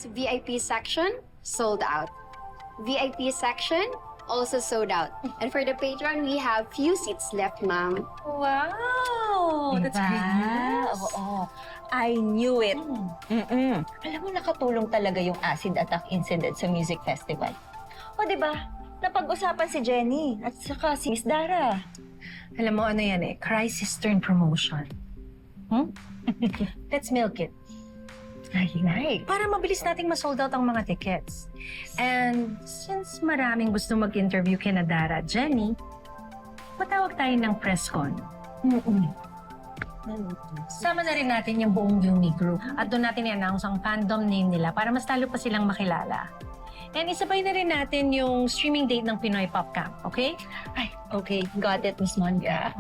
Tonight's VIP section, sold out. VIP section, also sold out. And for the patron, we have few seats left, ma'am. Wow! That's Diba? great news. Oo. I knew it. Alam mo, nakatulong talaga yung acid attack incident sa music festival. O, di ba? Napag-usapan si Jenny at saka si Miss Dara. Alam mo, ano yan crisis turn promotion. Let's milk it. Right. Para mabilis nating ma-sold out ang mga tickets. And since maraming gusto mag-interview kina Dara at Jenny, matawag tayo ng press con. Sama na rin natin yung buong Yumi group at doon natin i-announce ang fandom name nila para mas lalo pa silang makilala. And isabay na rin natin yung streaming date ng Pinoy Pop Camp, okay? Ay, okay. Got it, Miss Monica.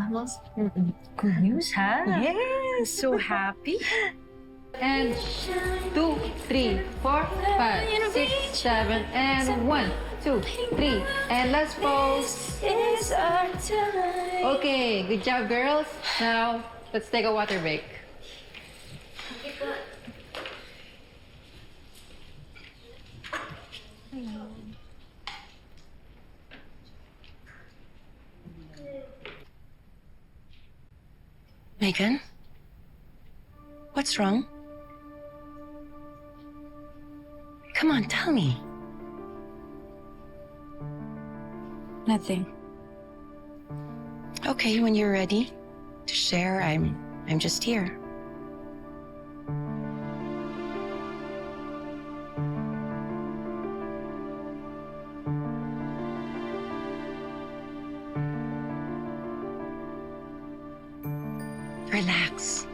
Good news, ha? Yes! So happy. And 2, 3, 4, 5, 6, 7, and 1, 2, 3, and let's pose. Okay, good job, girls. Now, let's take a water break. Megan? What's wrong? Come on, tell me. Nothing. Okay, when you're ready to share, I'm just here. Relax.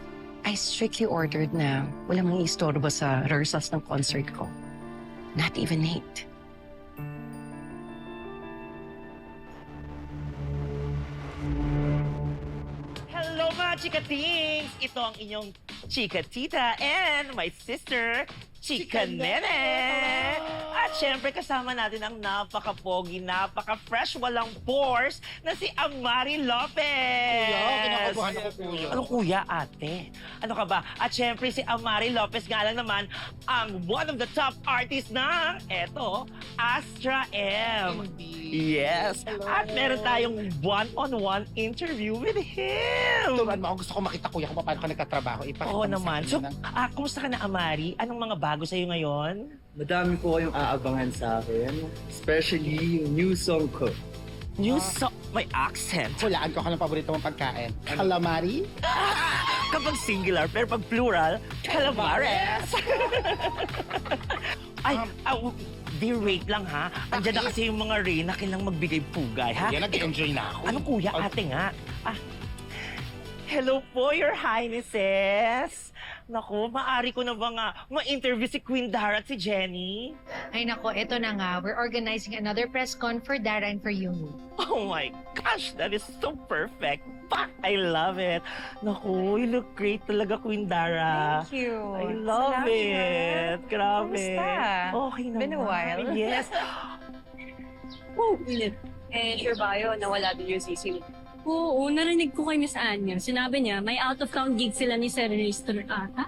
I strictly ordered na walang mga istorbo sa rehearsals ng concert ko. Not even Nate. Hello mga chikatings! Ito ang inyong chika tita and my sister, Chika Nene! At syempre kasama natin ang napaka-pogi, napaka-fresh, walang pores na si Amari Lopez! Kuya, kinakabahan ako, kuya. Ano kuya, ate? Ano ka ba? At syempre si Amari Lopez nga lang naman ang one of the top artists ng, eto, Astra M. Yes! At meron tayong one-on-one interview with him! Turuan mo ako, gusto ko makita kuya kung paano ka nagtatrabaho. Ipakita Oo mo sa naman. akin So, na- kumusta ka na, Amari? Anong mga bago sa'yo ngayon? Madami po kayong aabangan sa akin. Especially yung new song ko. New song, may accent. Hulaan ko ka ng paborito mong pagkain. Calamari? Kapag singular, pero pag plural, calamares. Ay, dear, wait lang ha. Andiyan na Bakit? kasi yung mga Reyna kailang magbigay pugay, ha? Kuya, nag-enjoy na ako. Ano kuya, ate nga? Hello po, Your Highnesses. Naku, maaari ko na ba nga ma-interview si Queen Dara at si Jenny? Ay nako, eto na nga. We're organizing another press con for Dara and for Yumi. Oh my gosh, that is so perfect. Pak, I love it. Naku, you look great talaga, Queen Dara. Thank you. I love it. Grabe. Kamusta? Okay naman. Been a while. Yes. Sure ba yun? Nawala din yung sisig. Oo, narinig ko kay Miss Anya. Sinabi niya, may out-of-town gig sila ni Sir Rister ata.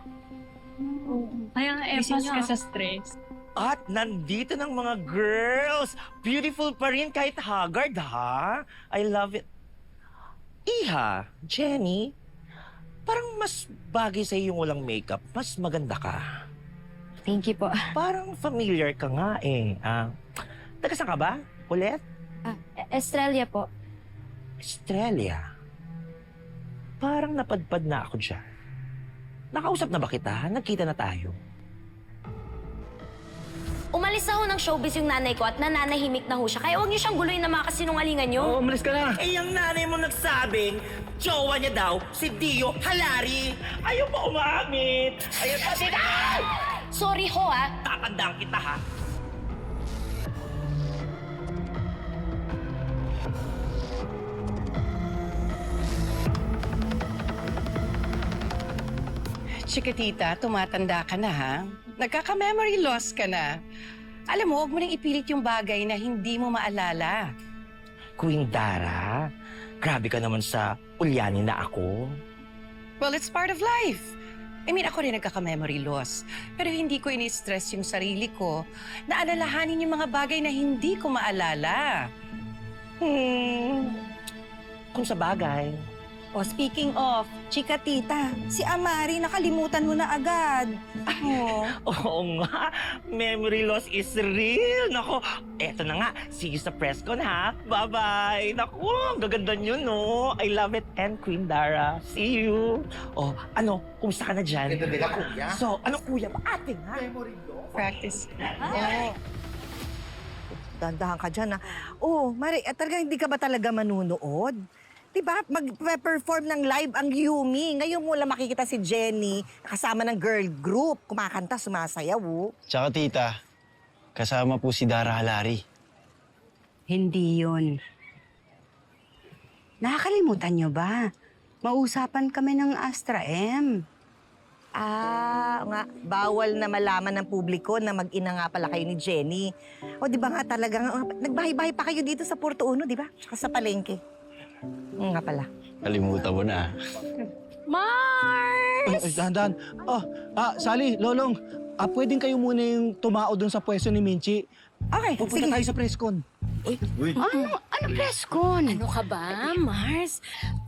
Kaya effort ka sa stress. At nandito ng mga girls. Beautiful pa rin kahit haggard, ha? I love it. Iha, Jenny, parang mas bagay sa yung walang makeup. Mas maganda ka. Thank you po. Parang familiar ka nga eh. Taga saan ka ba? Ulit? Estrella po. Australia. Parang napadpad na ako dyan. Nakausap na ba kita? Nagkita na tayo. Umalis na ho ng showbiz yung nanay ko at nananahimik na ho siya. Kaya huwag niyo siyang guluhin na mga kasinungalingan niyo. Oo, umalis ka na! Eh, yung nanay mo nagsabing, jowa niya daw, si Dio Halari. Ayaw mo umamit. Ayaw pa din. Sorry ho ah. Tatandaan kita, ha? Chikatita, tumatanda ka na ha? Nagkaka-memory loss ka na. Alam mo, huwag mo nang ipilit yung bagay na hindi mo maalala. Queen Dara, grabe ka naman sa ulyanin na ako. Well, it's part of life. I mean, ako rin nagkaka-memory loss. Pero hindi ko ini-stress yung sarili ko na alalahanin yung mga bagay na hindi ko maalala. Kung sa bagay. O speaking of, chika tita, si Amari nakalimutan mo na agad. Oh. Oo nga, memory loss is real. Nako, eto na nga. See you sa press con, ha? Bye-bye. Naku, ang gaganda nyo, no? I love it. And Queen Dara, see you. Oh, ano, kumusta ka na dyan? Ganda nila, kuya. So, ano kuya ba? Ate nga. Memory loss. Practice. Dandahan ka dyan, ha? Oh, Mari, talaga hindi ka ba talaga manunood? Diba, mag-perform ng live ang Yumi. Ngayon mo lang makikita si Jenny, kasama ng girl group, kumakanta, sumasayaw, oh. Tsaka tita, kasama po si Dara Halari. Hindi yun. Nakakalimutan nyo ba? Mausapan kami ng Astra M. Ah, nga, bawal na malaman ng publiko na mag-ina nga pala kayo ni Jenny. O di ba nga talagang, nagbahay-bahay pa kayo dito sa Porto Uno, di ba? Tsaka sa palengke. Nga pala. Kalimutan mo na. Mars! Ay, dahan-dahan. Sally, Lolong, pwedeng kayo muna yung tumao dun sa pwesto ni Minchi. Okay, Pupunta tayo sa press con. Ano press con? Ano ka ba, Mars?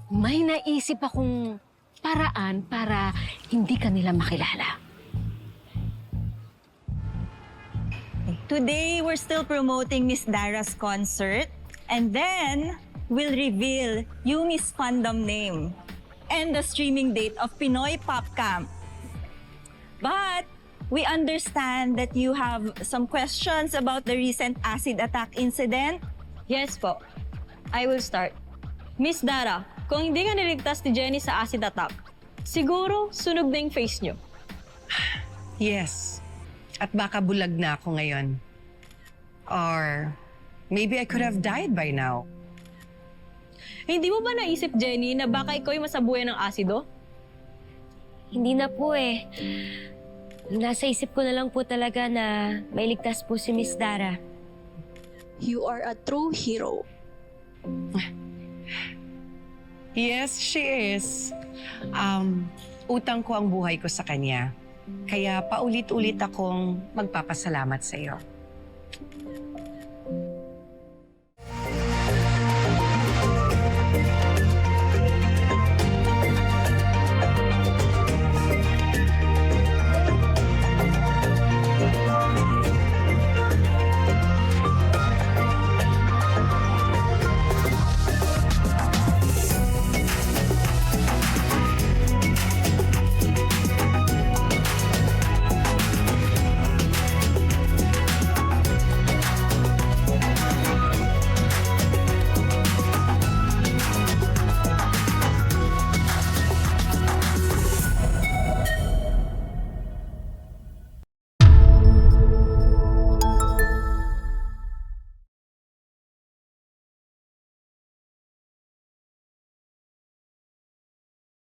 May naisip akong paraan para hindi ka nila makilala. Today, we're still promoting Miss Dara's concert. And then, we'll reveal Yumi's fandom name and the streaming date of Pinoy Pop Camp. But we understand that you have some questions about the recent acid attack incident. Yes po. I will start. Miss Dara, kung hindi ka niligtas ni Jenny sa acid attack, siguro sunog na yung face nyo. Yes. At baka bulag na ako ngayon. Or maybe I could have died by now. Hindi mo ba naisip, Jenny, na baka ikaw yung masabuhay ng asido? Hindi na po eh. Nasa isip ko na lang po talaga na may ligtas po si Miss Dara. You are a true hero. Yes, she is. Utang ko ang buhay ko sa kanya. Kaya paulit-ulit akong magpapasalamat sa iyo.